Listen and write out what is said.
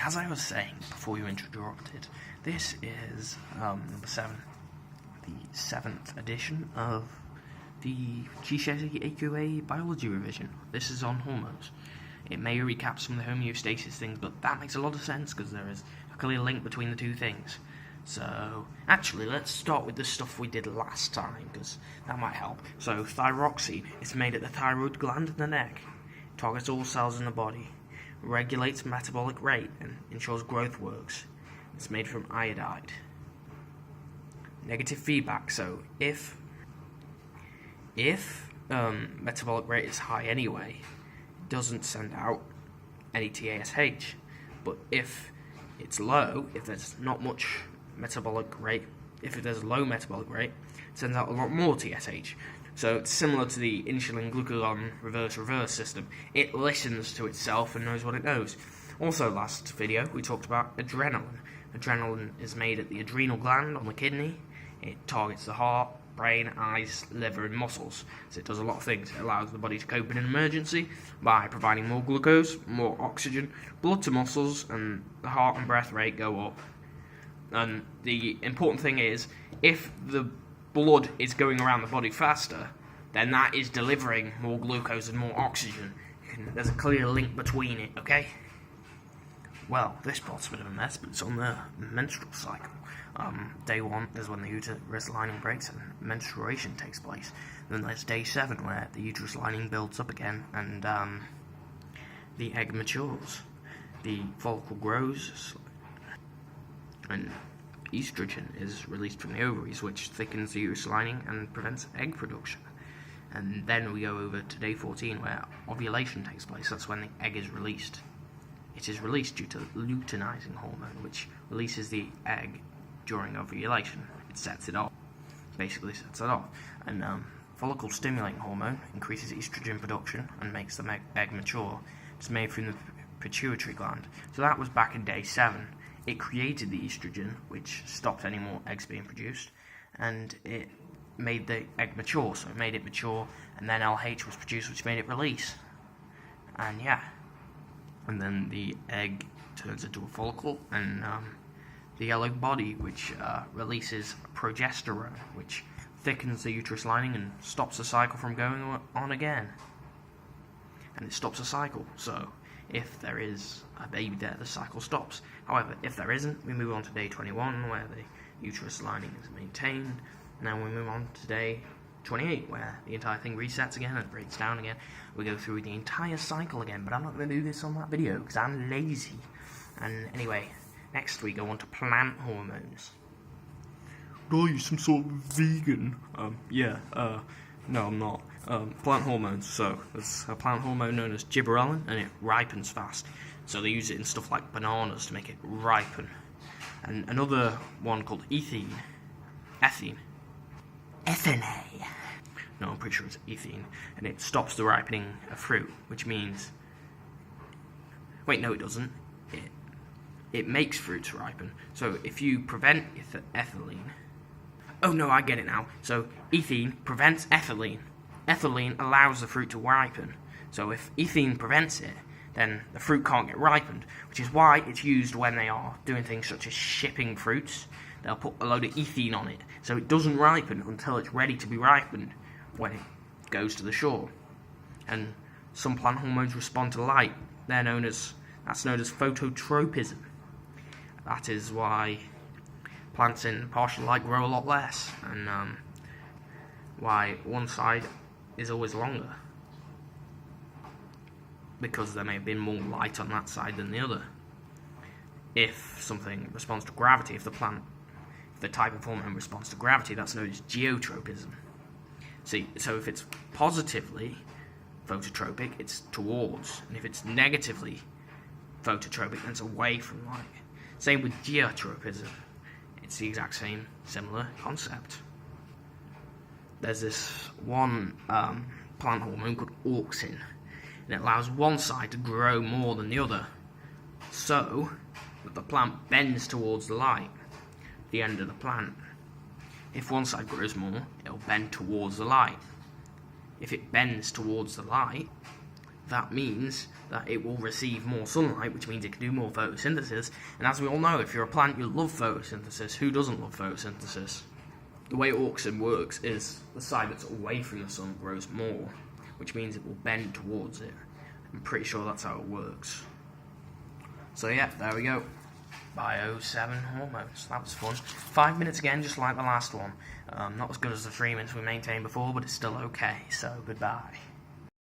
as I was saying before you interrupted, this is number 7, the 7th edition of the GCSE AQA biology revision. This is on hormones. It may recap some of the homeostasis things, but that makes a lot of sense because there is a clear link between the two things. So, actually, let's start with the stuff we did last time, because that might help. So, thyroxine is made at the thyroid gland in the neck. It targets all cells in the body, regulates metabolic rate, and ensures growth works. It's made from iodide. Negative feedback. So, if metabolic rate is high anyway, it doesn't send out any TSH. But if it's low, if there's not much metabolic rate, if there's low metabolic rate, it sends out a lot more TSH. So it's similar to the insulin-glucagon reverse system. It listens to itself and knows what it knows. Also, last video we talked about adrenaline. Adrenaline is made at the adrenal gland on the kidney. It targets the heart, brain, eyes, liver and muscles. So it does a lot of things. It allows the body to cope in an emergency by providing more glucose, more oxygen, blood to muscles, and the heart and breath rate go up. And the important thing is, if the blood is going around the body faster, then that is delivering more glucose and more oxygen. There's a clear link between it, okay? Well, this part's a bit of a mess, but it's on the menstrual cycle. Day 1 is when the uterus lining breaks and menstruation takes place. Then there's day 7 where the uterus lining builds up again and the egg matures. The follicle grows and estrogen is released from the ovaries, which thickens the uterus lining and prevents egg production. And then we go over to day 14 where ovulation takes place. That's when the egg is released. It is released due to luteinizing hormone, which releases the egg during ovulation. It sets it off. Basically sets it off. And follicle stimulating hormone increases estrogen production and makes the egg mature. It's made from the pituitary gland. So that was back in day 7. It created the estrogen, which stopped any more eggs being produced, and it made the egg mature. So it made it mature, and then LH was produced, which made it release. And yeah. And then the egg turns into a follicle, and the yellow body, which releases progesterone, which thickens the uterus lining and stops the cycle from going on again. And it stops the cycle, so if there is a baby there, the cycle stops. However, if there isn't, we move on to day 21, where the uterus lining is maintained. And then we move on to day 28, where the entire thing resets again and breaks down again. We go through the entire cycle again, but I'm not going to do this on that video because I'm lazy. And anyway, next we go on to plant hormones. Are you some sort of vegan? No, I'm not. Plant hormones. So there's a plant hormone known as gibberellin, and it ripens fast. So they use it in stuff like bananas to make it ripen. And another one called ethene. No, I'm pretty sure it's ethene, and it stops the ripening of fruit, which means... Wait, no, it doesn't. It makes fruits ripen. So if you prevent ethylene... Oh, no, I get it now. So ethene prevents ethylene. Ethylene allows the fruit to ripen. So if ethene prevents it, then the fruit can't get ripened, which is why it's used when they are doing things such as shipping fruits. They'll put a load of ethene on it, so it doesn't ripen until it's ready to be ripened when it goes to the shore. And some plant hormones respond to light. That's known as phototropism. That is why plants in partial light grow a lot less, and why one side is always longer, because there may have been more light on that side than the other. If something responds to gravity, if the type of hormone responds to gravity, that's known as geotropism. See, so if it's positively phototropic, it's towards, and if it's negatively phototropic, then it's away from light. Same with geotropism. It's the exact same, similar concept. There's this one plant hormone called auxin, and it allows one side to grow more than the other, so that the plant bends towards the light, the end of the plant. If one side grows more, it'll bend towards the light. If it bends towards the light, that means that it will receive more sunlight, which means it can do more photosynthesis. And as we all know, if you're a plant, you love photosynthesis. Who doesn't love photosynthesis? The way auxin works is the side that's away from the sun grows more, which means it will bend towards it. I'm pretty sure that's how it works. So yeah, there we go. Bio 7 hormones. That was fun. 5 minutes again, just like the last one. Not as good as the 3 minutes we maintained before, but it's still okay. So goodbye.